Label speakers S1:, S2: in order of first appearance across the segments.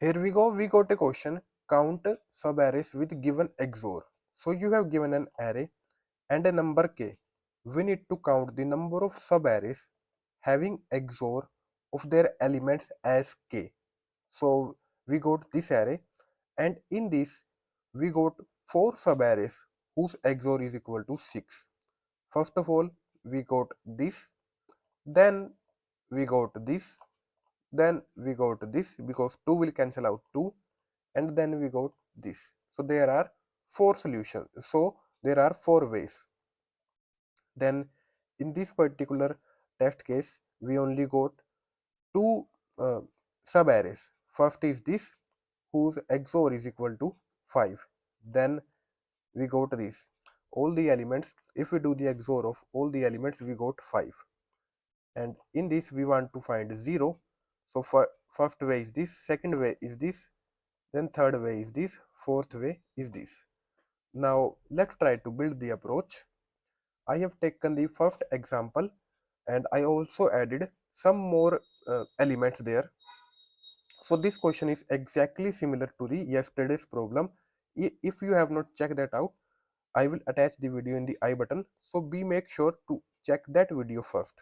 S1: Here we go, we got a question, count subarrays with given XOR. So you have given an array and a number k. We need to count the number of subarrays having XOR of their elements as k. So we got this array, and in this we got 4 subarrays whose XOR is equal to 6. First of all, we got this, then we got this, then we got this because 2 will cancel out 2, and then we got this. So there are 4 solutions. So there are 4 ways. Then in this particular test case, we only got 2 subarrays. First is this, whose XOR is equal to 5. Then we got this. All the elements, if we do the XOR of all the elements, we got 5. And in this we want to find 0. So for first way is this, second way is this, then third way is this, fourth way is this. Now let's try to build the approach. I have taken the first example and I also added some more elements there. So this question is exactly similar to the yesterday's problem. If you have not checked that out, I will attach the video in the I button. So be make sure to check that video first,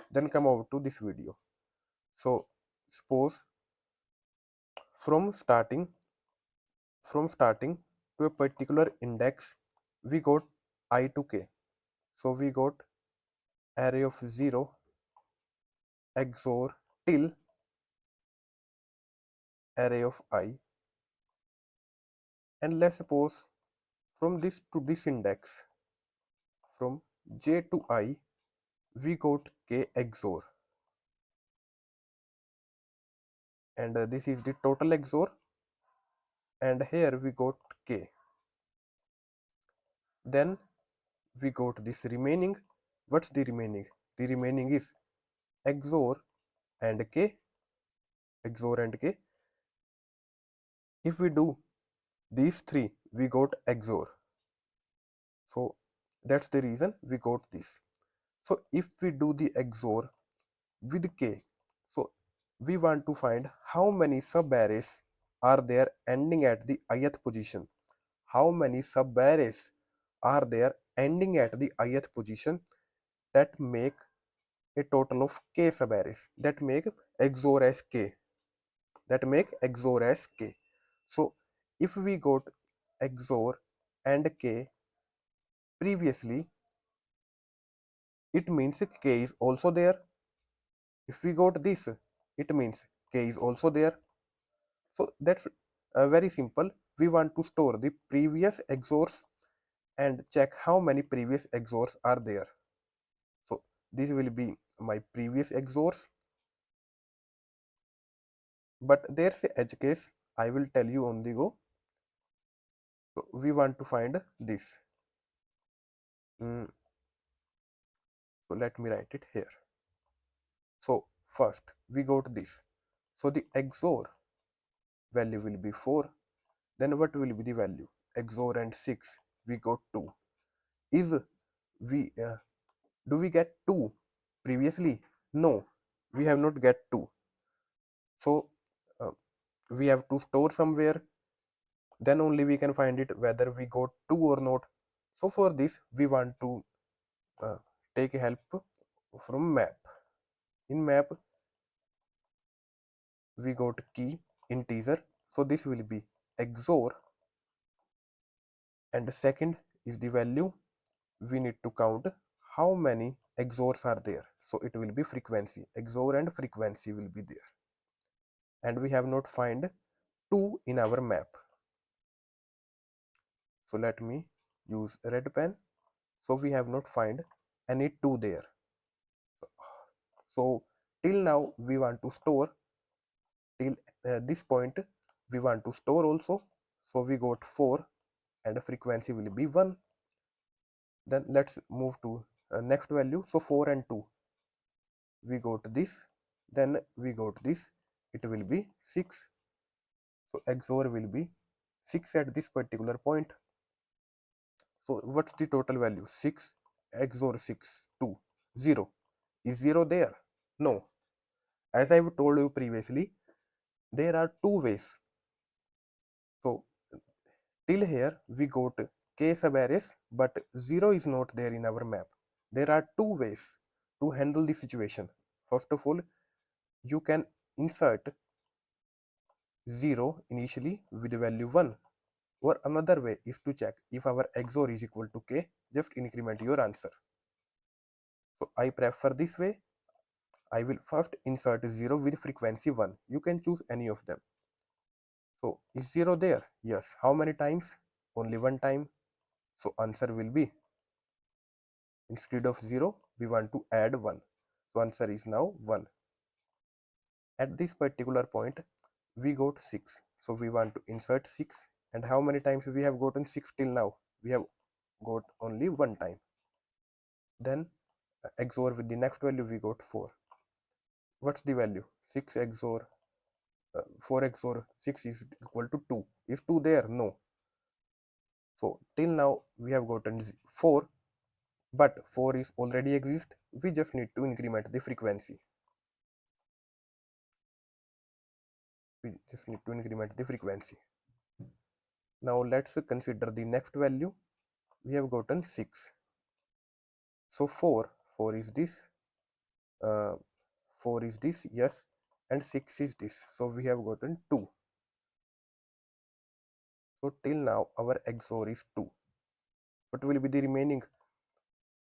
S1: then come over to this video. So suppose from starting to a particular index, we got I to k. So we got array of 0 XOR till array of I, and let's suppose from this to this index, from j to I, we got k XOR, and this is the total XOR, and here we got k. Then we got this remaining. What's the remaining? The remaining is XOR and k, XOR and k. If we do these three, we got XOR. So that's the reason we got this. So if we do the XOR with k, so we want to find how many subarrays are there ending at the ith position. How many subarrays are there ending at the ith position that make a total of k subarrays, that make XOR as k, So if we got XOR and k previously, it means k is also there. If we got this, it means k is also there. So that's very simple. We want to store the previous XORs and check how many previous XORs are there. So this will be my previous XORs, but there's a edge case. I will tell you on the go. So we want to find this. So let me write it here. So first we got this. So the XOR value will be 4. Then what will be the value? XOR and 6. We got 2. Is we do we get 2 previously? No, we have not get 2. So we have to store somewhere. Then only we can find it whether we got 2 or not. So for this we want to take help from map. In map we got key integer, so this will be XOR, and the second is the value. We need to count how many XORs are there, so it will be frequency. XOR and frequency will be there, and we have not find 2 in our map. So let me use red pen. So we have not find any 2 there. So till now we want to store, till this point we want to store also. So we got 4 and frequency will be 1. Then let's move to next value. So 4 and 2, we got this, then we got this, it will be 6. So XOR will be 6 at this particular point. So what's the total value? 6 XOR 6, 2, 0. Is 0 there? No. As I've told you previously, there are 2 ways So till here we got k subarrays, but 0 is not there in our map. There are two ways to handle the situation. First of all, you can insert 0 initially with the value 1, or another way is to check if our XOR is equal to k, just increment your answer. So I prefer this way. I will first insert 0 with frequency 1. You can choose any of them. So is 0 there? Yes. How many times? Only one time. So answer will be, instead of 0, we want to add 1. So answer is now 1. At this particular point, we got 6. So we want to insert 6. And how many times we have gotten 6 till now? We have got only one time. Then XOR with the next value, we got 4. What's the value? 6 XOR 4 XOR 6 is equal to 2. Is 2 there? No. So till now we have gotten 4, but 4 is already exist. We just need to increment the frequency. Now let's consider the next value. We have gotten 6. So 4 is this, 4 is this, yes, and 6 is this. So we have gotten 2. So till now our XOR is 2. What will be the remaining?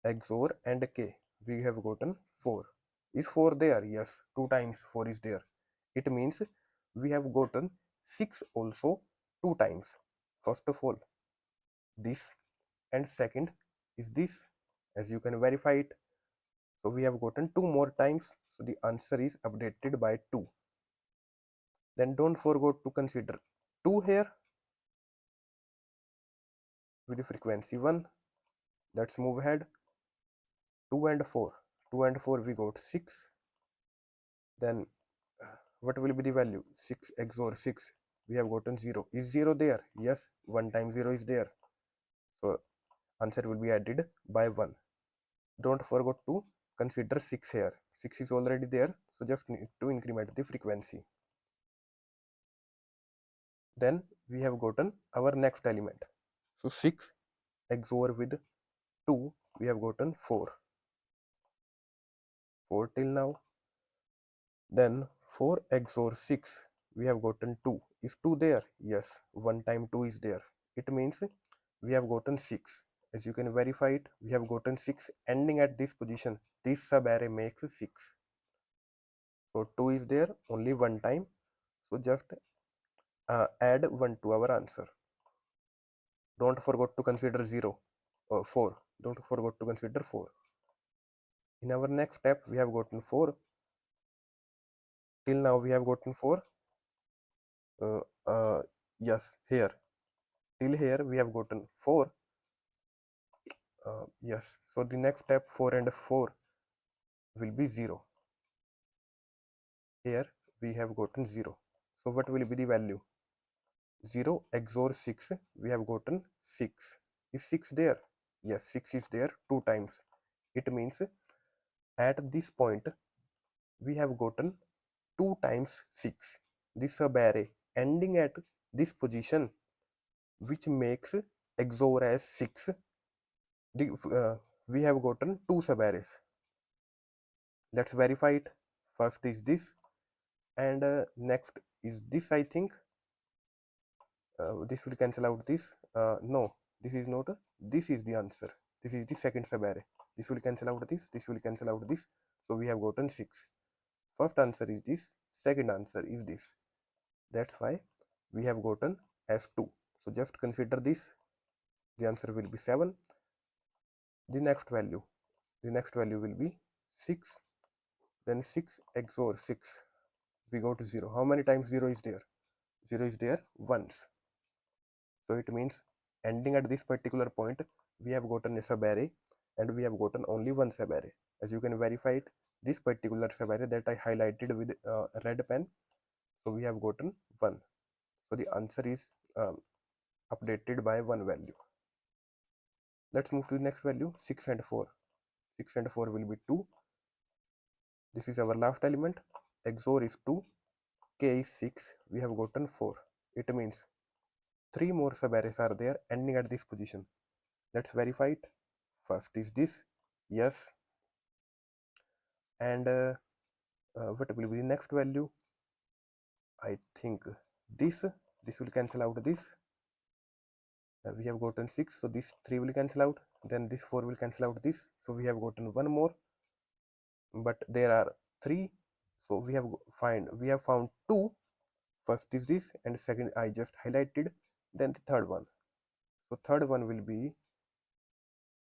S1: XOR and K. We have gotten 4. Is 4 there? Yes, 2 times 4 is there. It means we have gotten 6 also 2 times. First of all, this, and second is this, as you can verify it. So we have gotten 2 more times. So the answer is updated by 2. Then don't forget to consider 2 here with the frequency 1. Let's move ahead. 2 and 4. 2 and 4 we got 6. Then what will be the value? 6 XOR 6. We have gotten 0. Is 0 there? Yes, 1 times 0 is there. So answer will be added by 1. Don't forget to consider 6 here. 6 is already there, so just need to increment the frequency. Then we have gotten our next element. So 6 XOR with 2, we have gotten 4. 4 till now. Then 4 XOR 6, we have gotten 2. Is 2 there? Yes, 1 time 2 is there. It means we have gotten 6. As you can verify it, we have gotten 6 ending at this position. This subarray makes 6. So 2 is there only one time. So just add 1 to our answer. Don't forget to consider 0 or 4. Don't forget to consider 4. In our next step, we have gotten 4. Till now we have gotten 4. Yes, here. Till here we have gotten 4. Yes, so the next step 4 and 4 will be 0. Here we have gotten 0. So what will be the value? 0 XOR 6, we have gotten 6. Is 6 there? Yes, 6 is there 2 times. It means at this point we have gotten 2 times 6. This subarray ending at this position, which makes XOR as 6. We have gotten 2 subarrays. Let's verify it. First is this, and next is this. I think this will cancel out this. No, this is not. This is the answer. This is the second subarray. This will cancel out this. This will cancel out this. So we have gotten 6. First answer is this. Second answer is this. That's why we have gotten as 2. So just consider this. The answer will be 7. The next value will be 6. Then 6 XOR 6. We go to 0. How many times 0 is there? 0 is there once. So it means ending at this particular point, we have gotten a subarray, and we have gotten only one subarray. As you can verify it, this particular subarray that I highlighted with red pen, so we have gotten 1. So the answer is updated by 1 value. Let's move to the next value, 6 and 4. 6 and 4 will be 2. This is our last element. XOR is 2. K is 6. We have gotten 4. It means 3 more subarrays are there ending at this position. Let's verify it. First is this, yes, and what will be the next value? I think this will cancel out this. We have gotten 6, so this 3 will cancel out, then this 4 will cancel out this, so we have gotten one more, but there are 3, so we have found 2. First is this, and second I just highlighted, then the third one. So third one will be,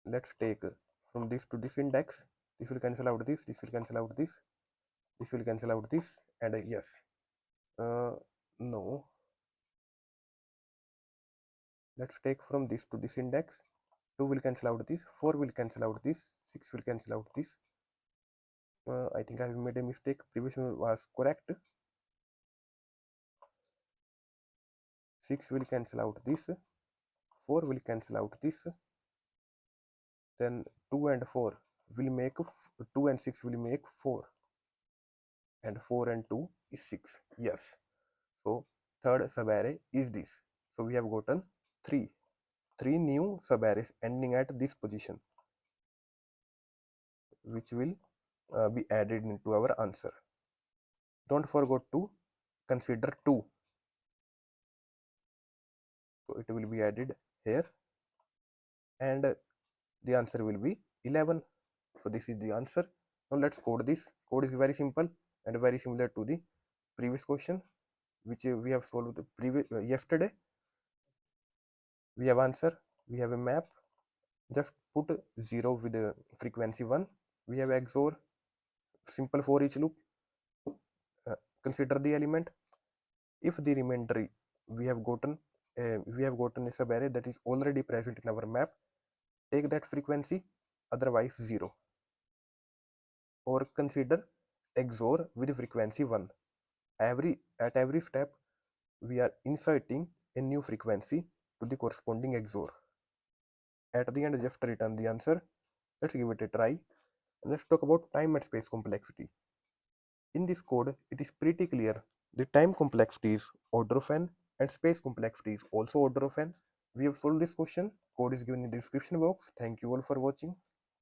S1: let's take from this to this index. This will cancel out this, this will cancel out this, this will cancel out this, and yes, no, let's take from this to this index. 2 will cancel out this, 4 will cancel out this, 6 will cancel out this. I think I have made a mistake. Previous one was correct. 6 will cancel out this, 4 will cancel out this, then 2 and 4 will make 2 and 6 will make 4, and 4 and 2 is 6. Yes, so third subarray is this. So we have gotten 3 new subarrays ending at this position, which will be added into our answer. Don't forget to consider 2, so it will be added here, and the answer will be 11. So this is the answer. Now let's code this. Code is very simple and very similar to the previous question which we have solved yesterday. We have answer, we have a map, just put 0 with frequency 1. We have XOR, simple for each loop. Consider the element. If the remainder we have gotten a subarray that is already present in our map, take that frequency, otherwise 0. Or consider XOR with frequency 1. At every step we are inserting a new frequency to the corresponding XOR. At the end, just return the answer. Let's give it a try. And let's talk about time and space complexity. In this code, it is pretty clear. The time complexity is order of n and space complexity is also order of n. We have solved this question. Code is given in the description box. Thank you all for watching.